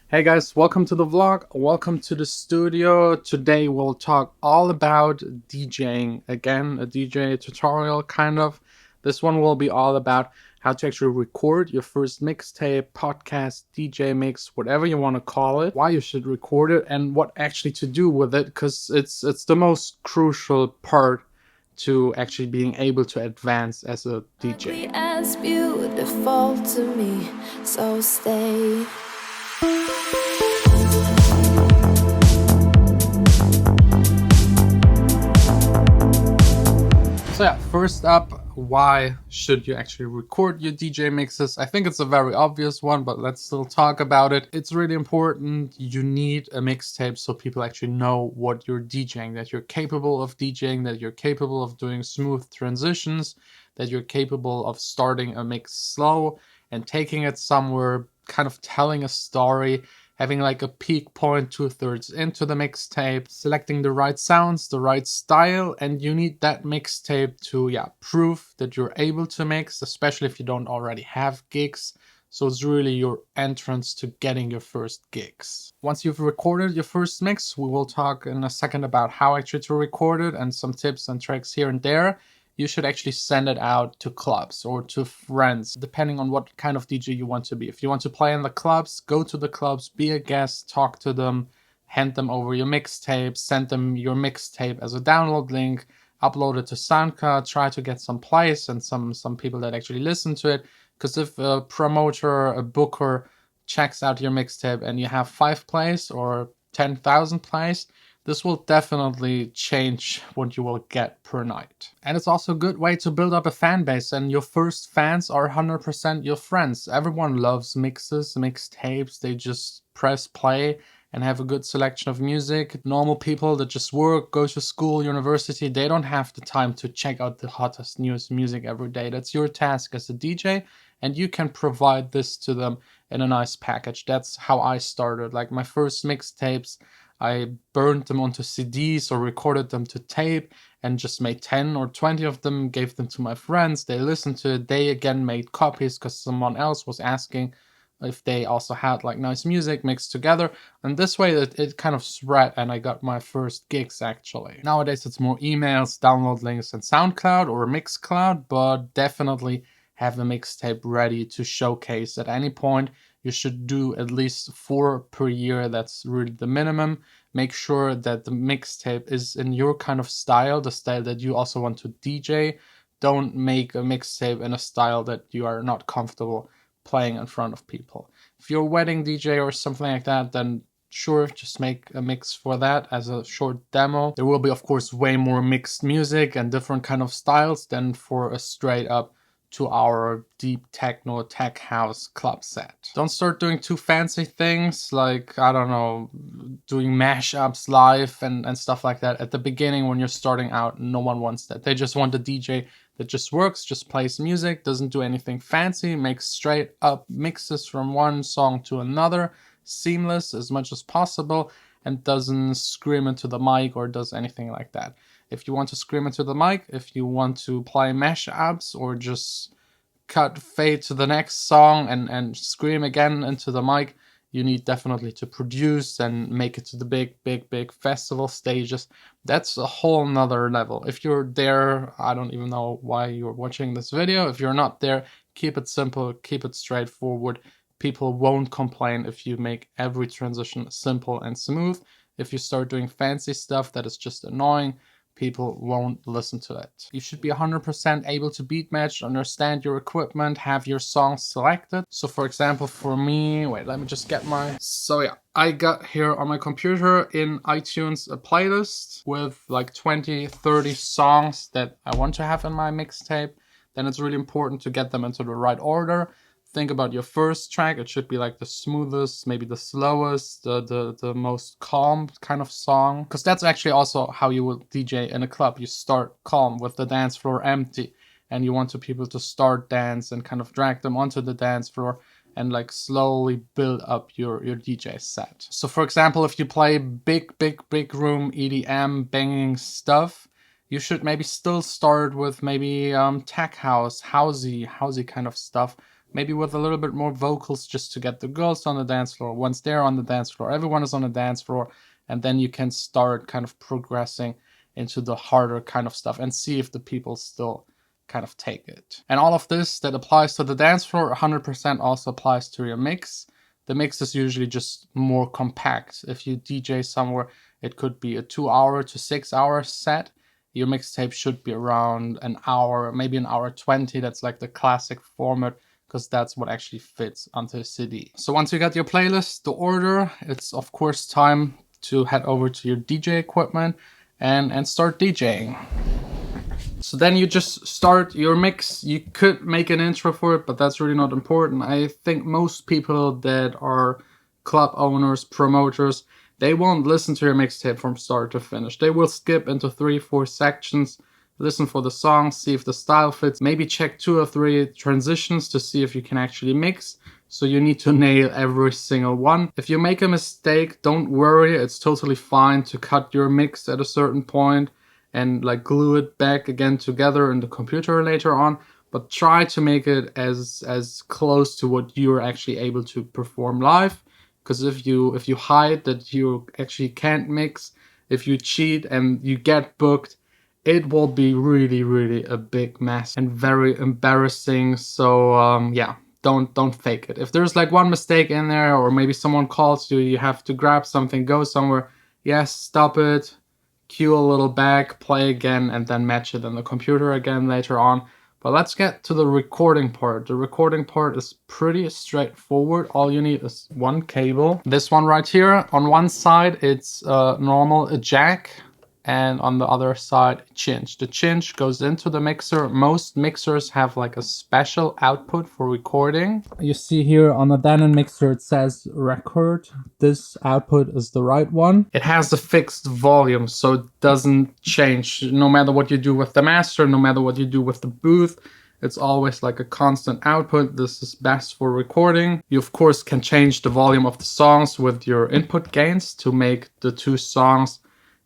Hey guys, welcome to the vlog. Welcome to the studio. Today we'll talk all about DJing. Again, a DJ tutorial kind of. This one will be all about how to actually record your first mixtape, podcast, DJ mix, whatever you want to call it, why you should record it, and what actually to do with it, because it's the most crucial part to actually being able to advance as a DJ. As beautiful to me, so stay. So yeah, first up, why should you actually record your DJ mixes? I think it's a very obvious one, but let's still talk about it. It's really important. You need a mixtape so people actually know what you're DJing, that you're capable of DJing, that you're capable of doing smooth transitions, that you're capable of starting a mix slow and taking it somewhere, kind of telling a story, having like a peak point 2/3 into the mixtape, selecting the right sounds, the right style, and you need that mixtape to prove that you're able to mix, especially if you don't already have gigs. So it's really your entrance to getting your first gigs. Once you've recorded your first mix, we will talk in a second about how actually to record it and some tips and tricks here and there. You should actually send it out to clubs or to friends, depending on what kind of DJ you want to be. If you want to play in the clubs, go to the clubs, be a guest, talk to them, hand them over your mixtape, send them your mixtape as a download link, upload it to SoundCloud, try to get some plays and some people that actually listen to it. Because if a promoter, a booker checks out your mixtape and you have 5 plays or 10,000 plays, this will definitely change what you will get per night. And it's also a good way to build up a fan base, and your first fans are 100% your friends. Everyone loves mixes, mixtapes. They just press play and have a good selection of music. Normal people that just work, go to school, university, they don't have the time to check out the hottest, newest music every day. That's your task as a DJ, and you can provide this to them in a nice package. That's how I started. Like my first mixtapes, I burned them onto CDs or recorded them to tape and just made 10 or 20 of them, gave them to my friends. They listened to it. They again made copies because someone else was asking if they also had like nice music mixed together. And this way it kind of spread and I got my first gigs actually. Nowadays it's more emails, download links, and SoundCloud or Mixcloud, but definitely have a mixtape ready to showcase at any point. You should do at least 4 per year. That's really the minimum. Make sure that the mixtape is in your kind of style, the style that you also want to DJ. Don't make a mixtape in a style that you are not comfortable playing in front of people. If you're a wedding DJ or something like that, then sure, just make a mix for that as a short demo. There will be, of course, way more mixed music and different kind of styles than for a straight up 2-hour deep techno tech house club set. Don't start doing too fancy things like, I don't know, doing mashups live and stuff like that. At the beginning when you're starting out, no one wants that. They just want a DJ that just works, just plays music, doesn't do anything fancy, makes straight up mixes from one song to another, seamless as much as possible, and doesn't scream into the mic or does anything like that. If you want to scream into the mic, if you want to play mashups or just cut fade to the next song and scream again into the mic, you need definitely to produce and make it to the big festival stages. That's a whole nother level. If you're there, I don't even know why you're watching this video. If you're not there, keep it simple, keep it straightforward. People won't complain if you make every transition simple and smooth. If you start doing fancy stuff that is just annoying, people won't listen to it. You should be 100% able to beat match, understand your equipment, have your songs selected. So for example, for me, wait, let me just get so yeah, I got here on my computer in iTunes a playlist with like 20-30 songs that I want to have in my mixtape. Then it's really important to get them into the right order. Think about your first track. It should be like the smoothest, maybe the slowest, the most calm kind of song. Because that's actually also how you will DJ in a club. You start calm with the dance floor empty. And you want people to start dance and kind of drag them onto the dance floor and like slowly build up your DJ set. So for example, if you play big room EDM banging stuff, you should maybe still start with maybe tech house, housey kind of stuff. maybe with a little bit more vocals just to get the girls on the dance floor. Once they're on the dance floor, everyone is on the dance floor, and then you can start kind of progressing into the harder kind of stuff and see if the people still kind of take it. And all of this that applies to the dance floor 100% also applies to your mix. The mix is usually just more compact. If you DJ somewhere, it could be a 2-hour to 6-hour set. Your mixtape should be around an hour, maybe an hour 20. That's like the classic format, because that's what actually fits onto a CD. So once you got your playlist, the order, it's of course time to head over to your DJ equipment and start DJing. So then you just start your mix. You could make an intro for it, but that's really not important. I think most people that are club owners, promoters, they won't listen to your mixtape from start to finish. They will skip into 3-4 sections, listen for the song, see if the style fits, maybe check 2 or 3 transitions to see if you can actually mix. So you need to nail every single one. If you make a mistake, don't worry. It's totally fine to cut your mix at a certain point and like glue it back again together in the computer later on. But try to make it as close to what you're actually able to perform live. Because if you hide that you actually can't mix, if you cheat and you get booked, it will be really, really a big mess and very embarrassing. So yeah, don't fake it. If there's like one mistake in there, or maybe someone calls you, you have to grab something, go somewhere, yes, stop it, cue a little back, play again, and then match it on the computer again later on. But let's get to the recording part. The recording part is pretty straightforward. All you need is one cable. This one right here. On one side, it's normal a jack, and on the other side, cinch. The cinch goes into the mixer. Most mixers have like a special output for recording. You see here on the Denon mixer, it says record. This output is the right one. It has the fixed volume, so it doesn't change. No matter what you do with the master, no matter what you do with the booth, it's always like a constant output. This is best for recording. You of course can change the volume of the songs with your input gains to make the 2 songs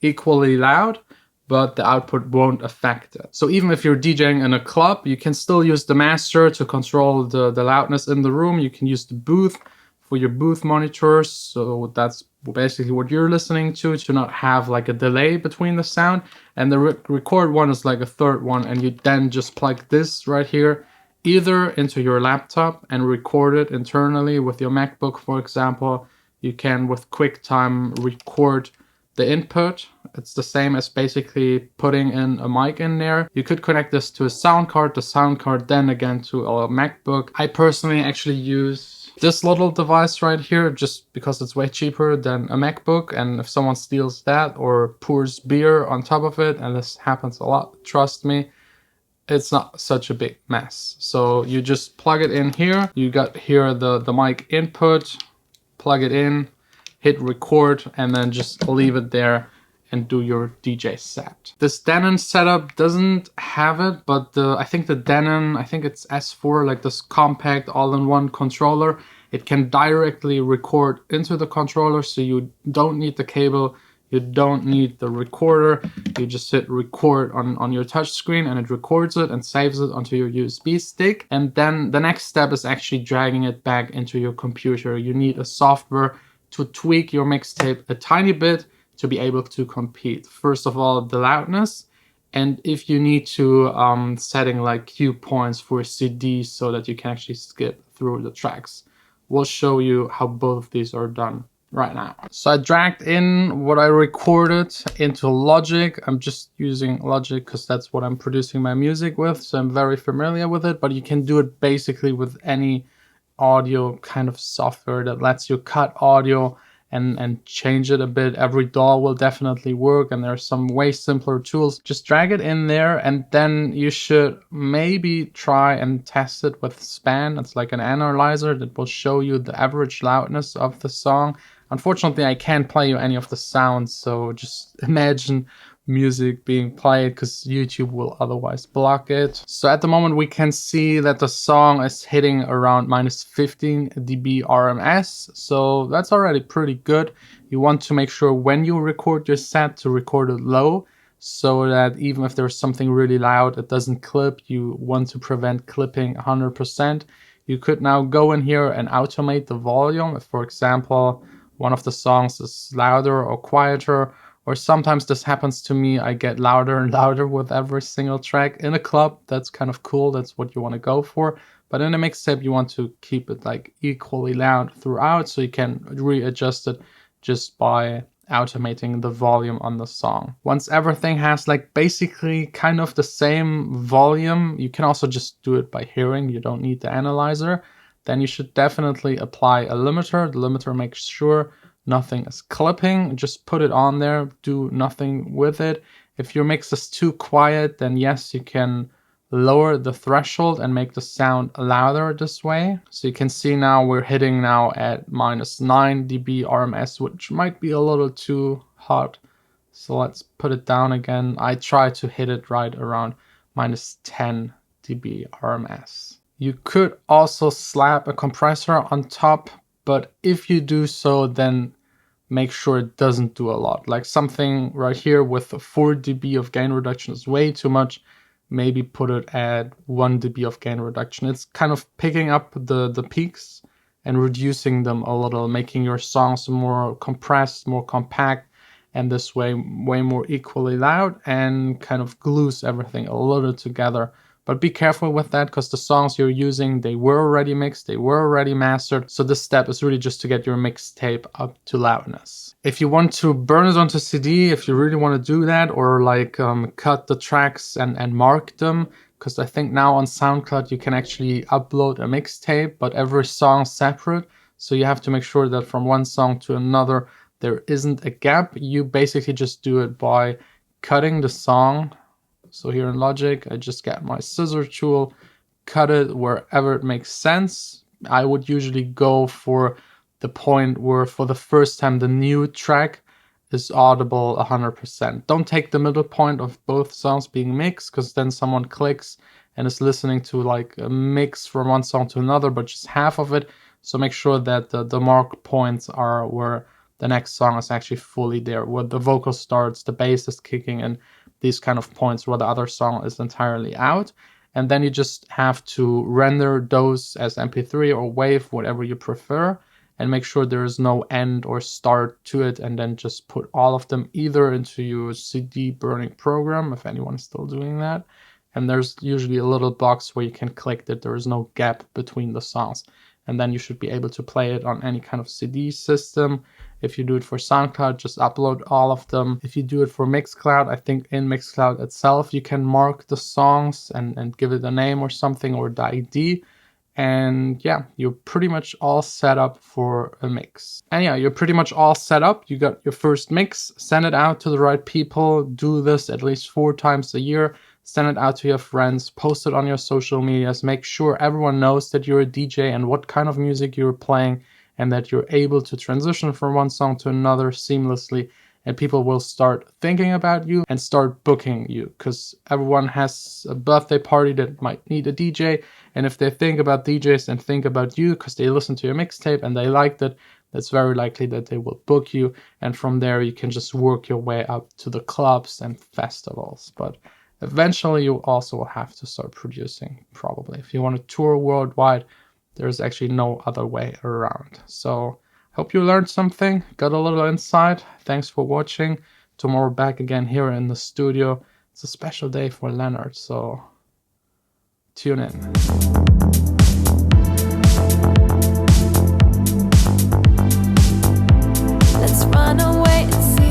equally loud, but the output won't affect it. So even if you're DJing in a club, you can still use the master to control the loudness in the room. You can use the booth for your booth monitors. So that's basically what you're listening to not have like a delay between the sound. And the record one is like a third one, and you then just plug this right here either into your laptop and record it internally with your MacBook, for example. You can with QuickTime record the input. It's the same as basically putting in a mic in there. You could connect this to a sound card, the sound card then again to a MacBook. I personally actually use this little device right here just because it's way cheaper than a MacBook, and if someone steals that or pours beer on top of it, and this happens a lot, trust me, it's not such a big mess. So you just plug it in here. You got here the mic input, plug it in, hit record, and then just leave it there and do your DJ set. This Denon setup doesn't have it, but I think the Denon, I think it's S4, like this compact all-in-one controller. It can directly record into the controller, so you don't need the cable, you don't need the recorder. You just hit record on your touch screen and it records it and saves it onto your USB stick. And then the next step is actually dragging it back into your computer. You need a software to tweak your mixtape a tiny bit to be able to compete. First of all, the loudness, and if you need to setting like cue points for a CD so that you can actually skip through the tracks. We'll show you how both of these are done right now. So I dragged in what I recorded into Logic. I'm just using Logic because that's what I'm producing my music with, so I'm very familiar with it, but you can do it basically with any audio kind of software that lets you cut audio and change it a bit. Every DAW will definitely work, and there's some way simpler tools. Just drag it in there, and then you should maybe try and test it with Span. It's like an analyzer that will show you the average loudness of the song. Unfortunately, I can't play you any of the sounds, so just imagine music being played because YouTube will otherwise block it. So at the moment we can see that the song is hitting around minus 15 dB RMS, so that's already pretty good. You want to make sure when you record your set to record it low, so that even if there's something really loud, it doesn't clip. You want to prevent clipping 100%. you could now go in here and automate the volume. If, for example, one of the songs is louder or quieter, or sometimes this happens to me, I get louder and louder with every single track. In a club, that's kind of cool, that's what you want to go for. But in a mixtape, you want to keep it like equally loud throughout, so you can readjust it just by automating the volume on the song. Once everything has like basically kind of the same volume, you can also just do it by hearing, you don't need the analyzer. Then you should definitely apply a limiter. The limiter makes sure nothing is clipping. Just put it on there, do nothing with it. If your mix is too quiet, then yes, you can lower the threshold and make the sound louder this way. So you can see now we're hitting now at -9 dB RMS, which might be a little too hot. So let's put it down again. I try to hit it right around -10 dB RMS. You could also slap a compressor on top, but if you do so, then make sure it doesn't do a lot. Like something right here with 4 dB of gain reduction is way too much. Maybe put it at 1 dB of gain reduction. It's kind of picking up the peaks and reducing them a little, making your songs more compressed, more compact, and this way more equally loud, and kind of glues everything a little together. But be careful with that, because the songs you're using, they were already mixed, they were already mastered. So this step is really just to get your mixtape up to loudness. If you want to burn it onto CD, if you really want to do that, or like cut the tracks and mark them, because I think now on SoundCloud you can actually upload a mixtape, but every song separate. So you have to make sure that from one song to another there isn't a gap. You basically just do it by cutting the song. So here in Logic, I just get my scissor tool, cut it wherever it makes sense. I would usually go for the point where for the first time the new track is audible 100%. Don't take the middle point of both songs being mixed, because then someone clicks and is listening to like a mix from one song to another, but just half of it. So make sure that the mark points are where the next song is actually fully there, where the vocal starts, the bass is kicking, and these kind of points where the other song is entirely out. And then you just have to render those as MP3 or WAV, whatever you prefer, and make sure there is no end or start to it, and then just put all of them either into your CD burning program, if anyone is still doing that. And there's usually a little box where you can click that there is no gap between the songs. And then you should be able to play it on any kind of CD system. If you do it for SoundCloud, just upload all of them. If you do it for Mixcloud, I think in Mixcloud itself, you can mark the songs and give it a name or something, or the ID. And yeah, you're pretty much all set up for a mix. And yeah, you're pretty much all set up. You got your first mix, send it out to the right people. Do this at least 4 times a year. Send it out to your friends, post it on your social medias, make sure everyone knows that you're a DJ and what kind of music you're playing, and that you're able to transition from one song to another seamlessly, and people will start thinking about you and start booking you, because everyone has a birthday party that might need a DJ, and if they think about DJs and think about you because they listen to your mixtape and they liked it, that's very likely that they will book you, and from there you can just work your way up to the clubs and festivals. But eventually you also will have to start producing, probably. If you want to tour worldwide, there's actually no other way around. So hope you learned something, got a little insight. Thanks for watching. Tomorrow back again here in the studio. It's a special day for Leonard, so tune in. let's run away and see